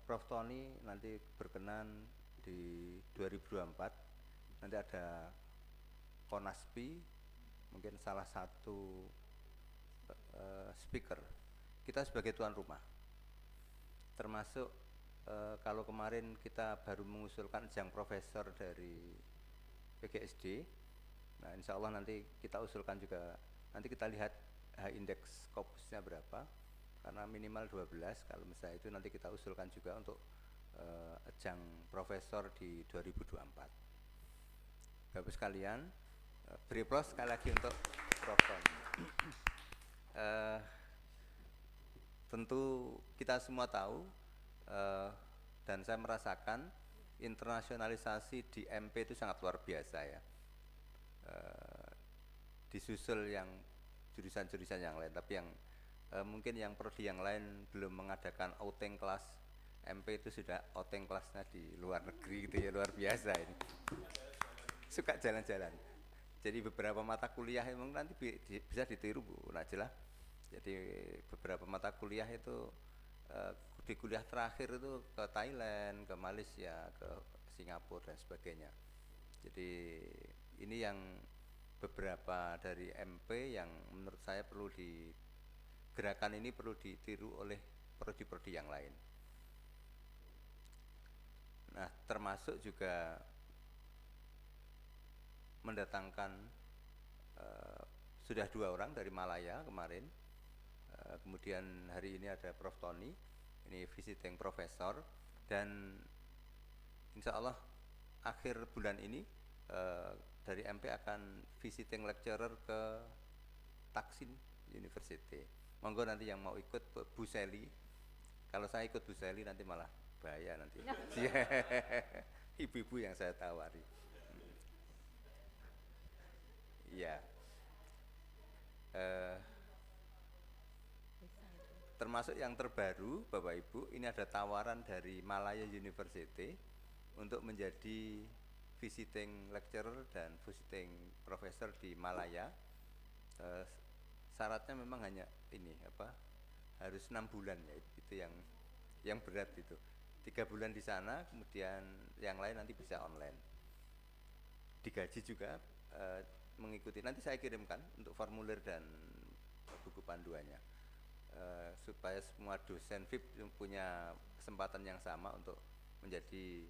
Prof. Tony nanti berkenan di 2024 nanti ada Konaspi, mungkin salah satu speaker. Kita sebagai tuan rumah, termasuk kalau kemarin kita baru mengusulkan jang profesor dari PGSD. Nah, insya Allah nanti kita usulkan juga, nanti kita lihat indeks Scopusnya berapa, karena minimal 12. Kalau misalnya itu nanti kita usulkan juga untuk jang profesor di 2024. Bapak sekalian, beri aplaus sekali lagi untuk Prof. Tony. Tentu kita semua tahu, dan saya merasakan internasionalisasi di MP itu sangat luar biasa ya. Disusul yang jurusan-jurusan yang lain, tapi yang mungkin yang prodi yang lain belum mengadakan outing kelas, MP itu sudah outing kelasnya di luar negeri gitu ya, luar biasa ini. Suka jalan-jalan. Jadi beberapa mata kuliah memang nanti bisa ditiru Bu Najlah. Jadi beberapa mata kuliah itu di kuliah terakhir itu ke Thailand, ke Malaysia, ke Singapura dan sebagainya. Jadi ini yang beberapa dari MP yang menurut saya perlu gerakan ini perlu ditiru oleh prodi-prodi yang lain. Nah, termasuk juga mendatangkan sudah 2 orang dari Malaya kemarin, kemudian hari ini ada Prof. Tony, ini visiting professor, dan insya Allah akhir bulan ini dari MP akan visiting lecturer ke Taksin University. Monggo nanti yang mau ikut Bu Seli, kalau saya ikut Bu Seli nanti malah bahaya nanti. Ibu-ibu yang saya tawari. Ya, termasuk yang terbaru Bapak Ibu, ini ada tawaran dari Malaya University untuk menjadi visiting lecturer dan visiting professor di Malaya. Syaratnya memang hanya ini harus 6 bulan ya, itu yang berat itu. 3 bulan di sana, kemudian yang lain nanti bisa online. Digaji juga mengikuti, nanti saya kirimkan untuk formulir dan buku panduannya, supaya semua dosen FIP punya kesempatan yang sama untuk menjadi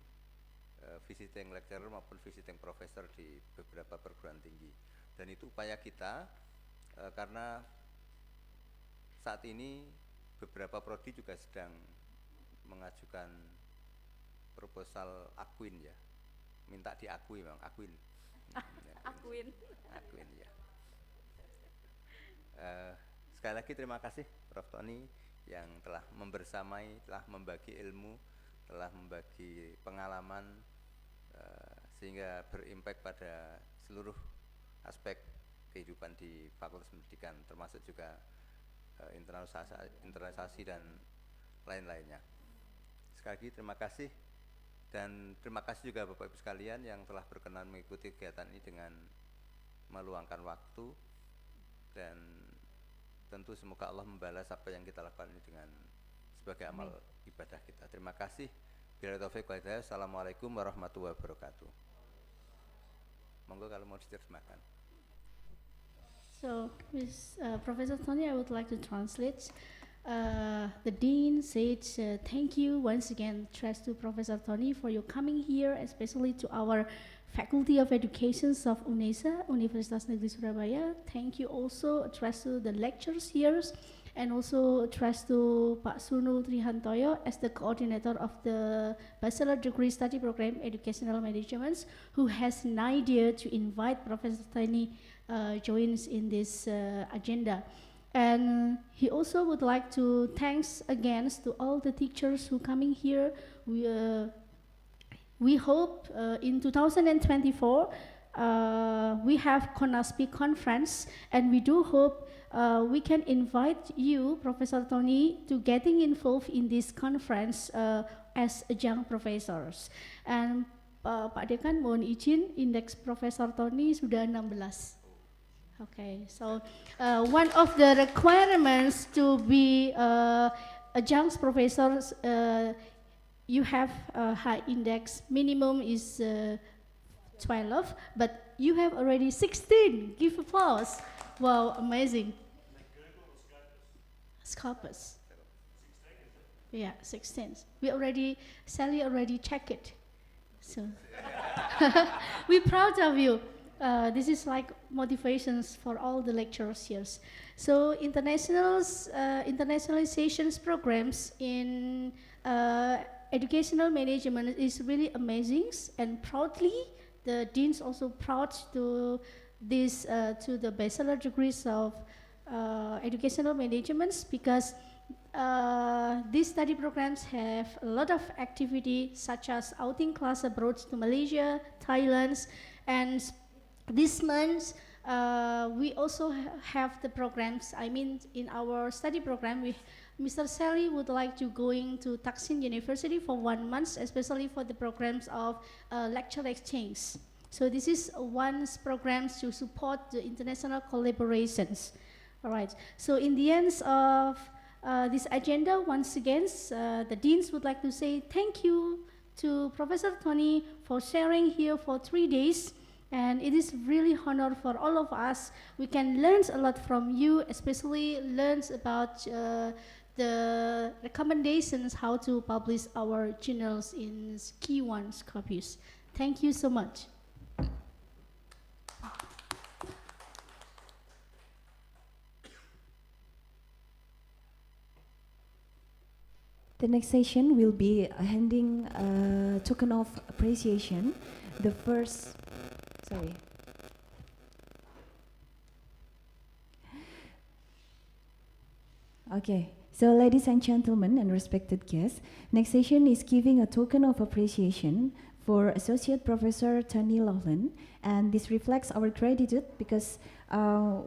visiting lecturer maupun visiting professor di beberapa perguruan tinggi. Dan itu upaya kita, karena saat ini beberapa prodi juga sedang mengajukan proposal akuin ya, minta diakui memang, akuin. Akuin. Akuin ya. Sekali lagi terima kasih Prof. Tony yang telah membersamai, telah membagi ilmu, telah membagi pengalaman sehingga berimpact pada seluruh aspek kehidupan di Fakultas Pendidikan, termasuk juga internalisasi dan lain-lainnya. Sekali lagi terima kasih, dan terima kasih juga Bapak Ibu sekalian yang telah berkenan mengikuti kegiatan ini dengan meluangkan waktu, dan tentu semoga Allah membalas apa yang kita lakukan ini dengan sebagai amal ibadah kita. Terima kasih. Bila taufik wal hidayah. Assalamualaikum warahmatullahi wabarakatuh. Monggo kalau mau diterjemahkan. So, with Professor Tony, I would like to translate. The Dean said, thank you once again, trust to Professor Tony for your coming here, especially to our Faculty of Education of Unesa, Universitas Negeri Surabaya. Thank you also, trust to the lecturers here, and also trust to Pak Sunu Trihantoyo as the coordinator of the Bachelor Degree Study Program Educational Management, who has an idea to invite Professor Tony joins in this agenda. And he also would like to thanks again to all the teachers who coming here. We hope in 2024 we have CONASPI conference, and we do hope we can invite you, Professor Tony, to getting involved in this conference as young professors. And Pak Dekan mohon izin, indeks Profesor Tony sudah 16. Okay, so one of the requirements to be a young professor, you have a high index. Minimum is 12, but you have already 16. Give applause. Wow, amazing. Scopus. Yeah, 16. Sally already checked it. So we're proud of you. This is like motivations for all the lecturers here. So internationalizations programs in educational management is really amazing, and proudly the deans also proud to this to the bachelor degrees of educational management, because these study programs have a lot of activity such as outing class abroad to Malaysia, Thailand, and this month, we also have the programs. I mean, in our study program, Mr. Sally would like to going to Taksin University for 1 month, especially for the programs of lecture exchange. So this is one programs to support the international collaborations. All right. So in the end of this agenda, once again, the deans would like to say thank you to Professor Tony for sharing here for 3 days. And it is really honor for all of us. We can learn a lot from you, especially learn about the recommendations how to publish our journals in key ones copies. Thank you so much. The next session will be handing a token of appreciation. The first, sorry. Okay, so ladies and gentlemen and respected guests, next session is giving a token of appreciation for Associate Professor Tony Laughlin, and this reflects our gratitude because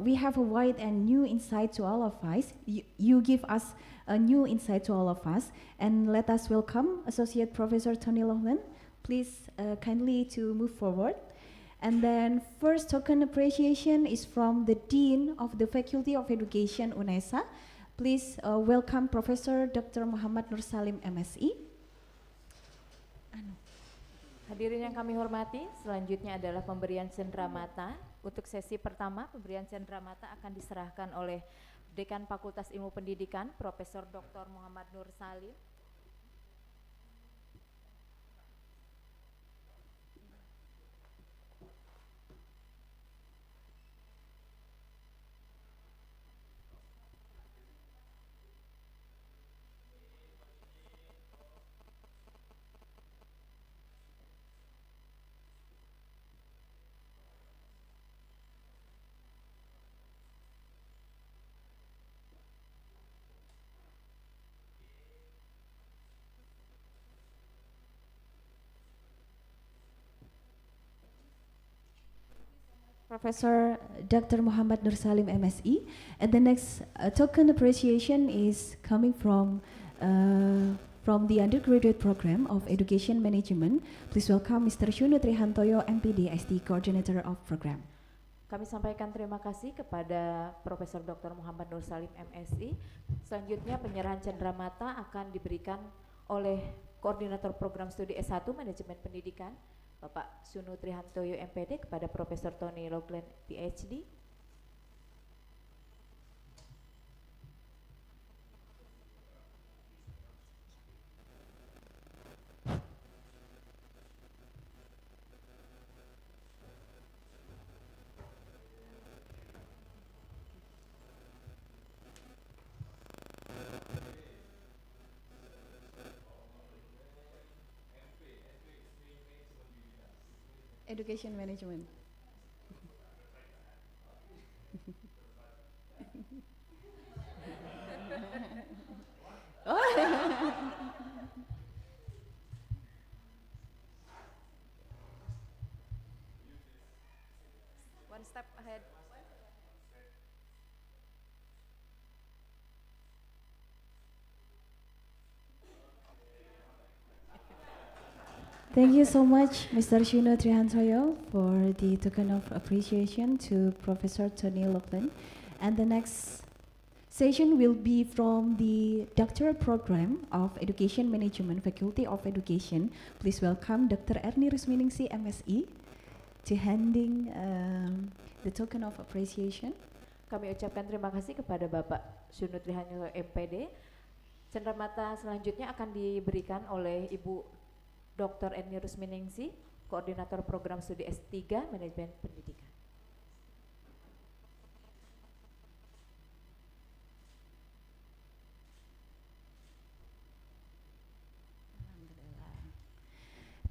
we have a wide and new insight to all of us. You give us a new insight to all of us, and let us welcome Associate Professor Tony Laughlin. Please kindly to move forward. And then first token appreciation is from the Dean of the Faculty of Education Unesa. Please welcome Professor Dr. Muhammad Nur Salim, MSI. Hadirin yang kami hormati, selanjutnya adalah pemberian cenderamata. Untuk sesi pertama, pemberian cenderamata akan diserahkan oleh Dekan Fakultas Ilmu Pendidikan, Profesor Dr. Muhammad Nur Salim. Professor Dr. Muhammad Nur Salim, MSE. And the next token appreciation is coming from the undergraduate program of Education Management. Please welcome Mr. Shuno Trihantoyo, MPD, as the coordinator of program. Kami sampaikan terima kasih kepada Profesor Dr. Muhammad Nur Salim, MSI. Selanjutnya penyerahan cenderamata akan diberikan oleh Koordinator Program Studi S1 Manajemen Pendidikan, Bapak Sunu Trihantoyo, MPD, kepada Profesor Tony Loughlin, PhD. Education Management. One step ahead. Thank you so much, Mr. Shuno Trihantoyo, for the token of appreciation to Professor Tony Loughlin. And the next session will be from the doctoral program of Education Management, Faculty of Education. Please welcome Dr. Erni Rusminingsi, MSE, to handing the token of appreciation. Kami ucapkan terima kasih kepada Bapak Sunu Trihantoyo, MPD. Cenderamata selanjutnya akan diberikan oleh Ibu Dr. Erni Rusminingsi, Koordinator Program Studi S3 Manajemen Pendidikan.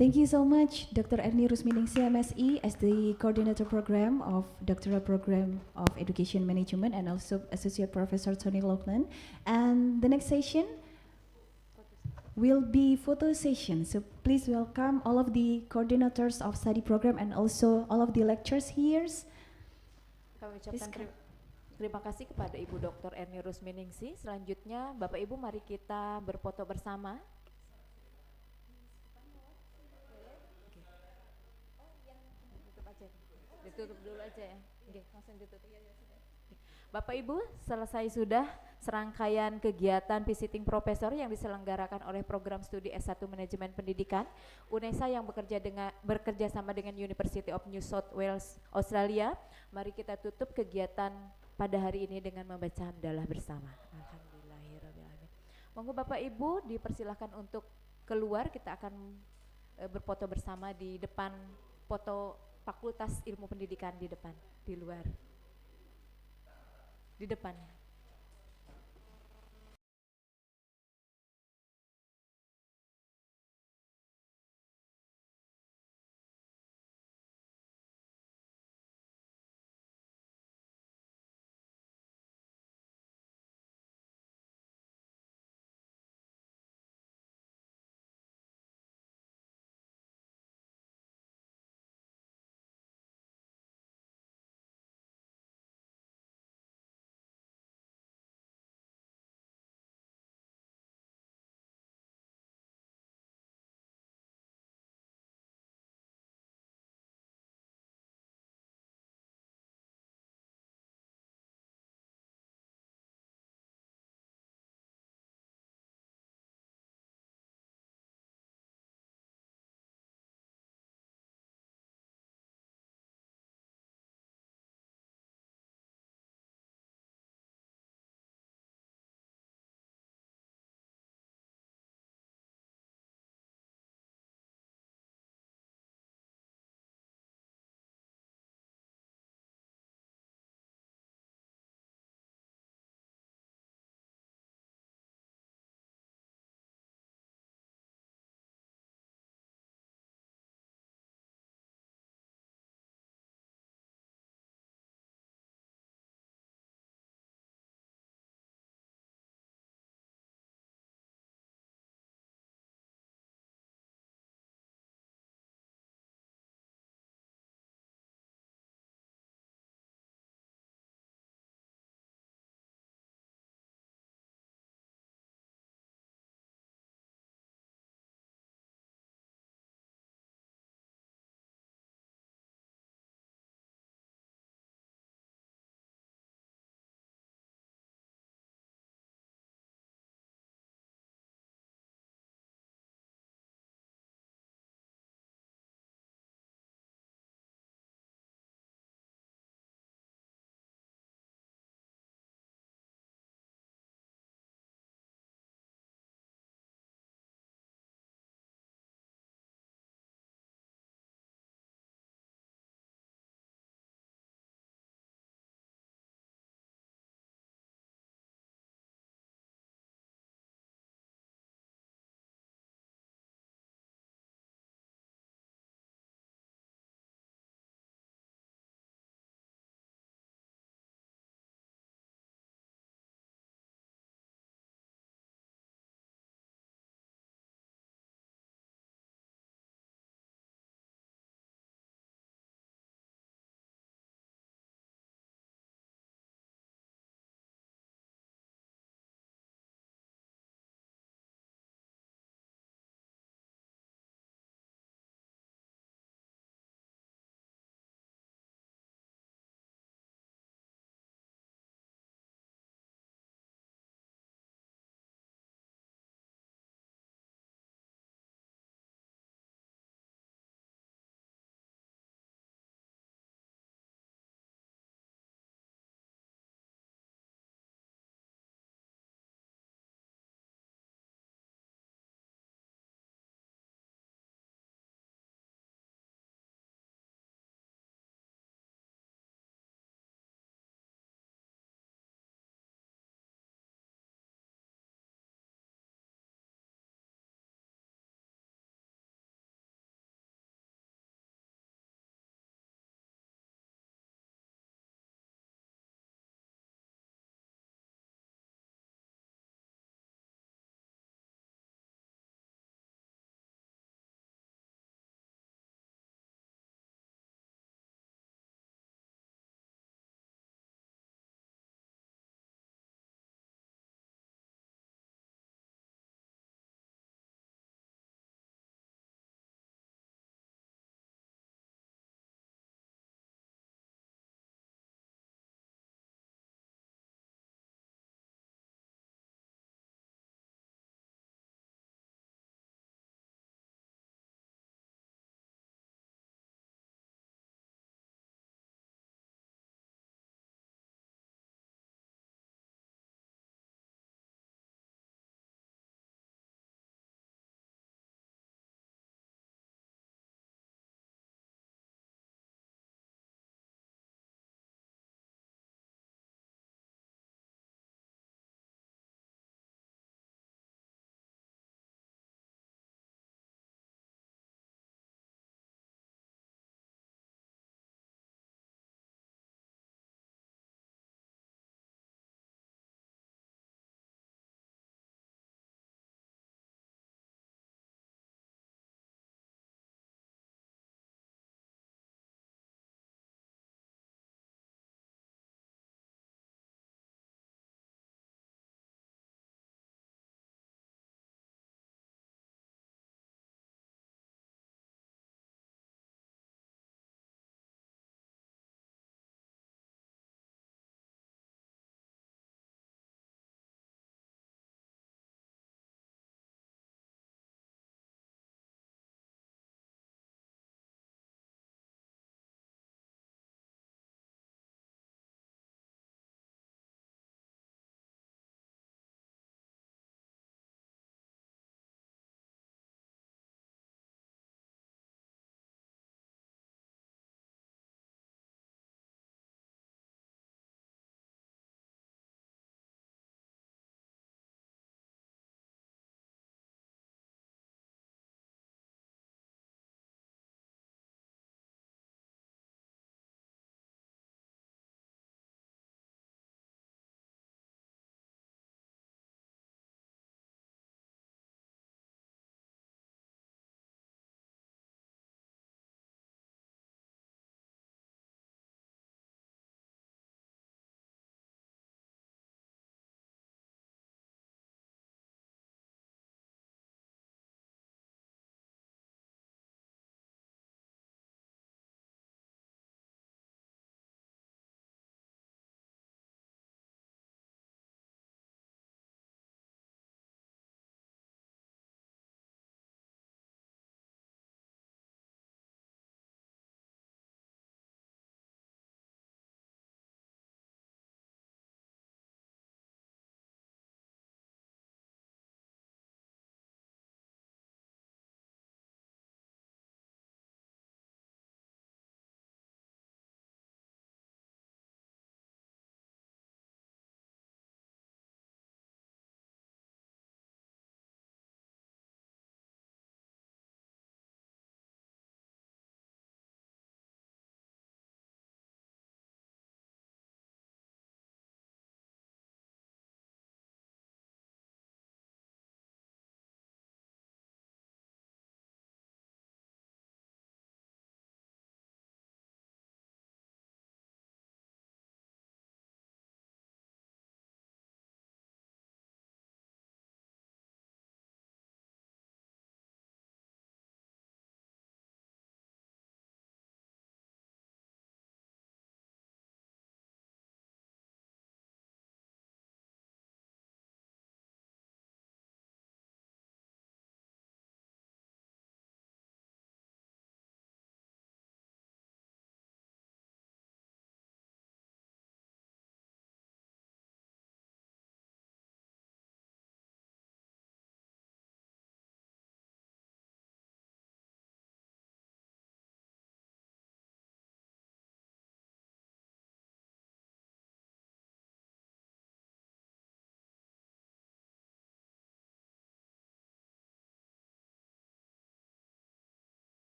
Thank you so much, Dr. Erni Rusminingsi, MSE, as the Coordinator Program of Doctoral Program of Education Management, and also Associate Professor Tony Loughlin. And the next session will be photo session. So please welcome all of the coordinators of study program and also all of the lectures here. Kami ucapkan terima kasih kepada Ibu Dr. Erni Rusminingsi. Selanjutnya Bapak Ibu mari kita berfoto bersama. Ditutup dulu aja ya. Oke, langsung ditutup. Bapak Ibu, selesai sudah serangkaian kegiatan visiting professor yang diselenggarakan oleh program studi S1 Manajemen Pendidikan Unesa yang bekerja sama dengan University of New South Wales, Australia. Mari kita tutup kegiatan pada hari ini dengan membaca hamdalah bersama. Alhamdulillahirrahmanirrahim. Monggo Bapak Ibu dipersilahkan untuk keluar, kita akan berfoto bersama di depan foto Fakultas Ilmu Pendidikan di depan, di luar. Di depan.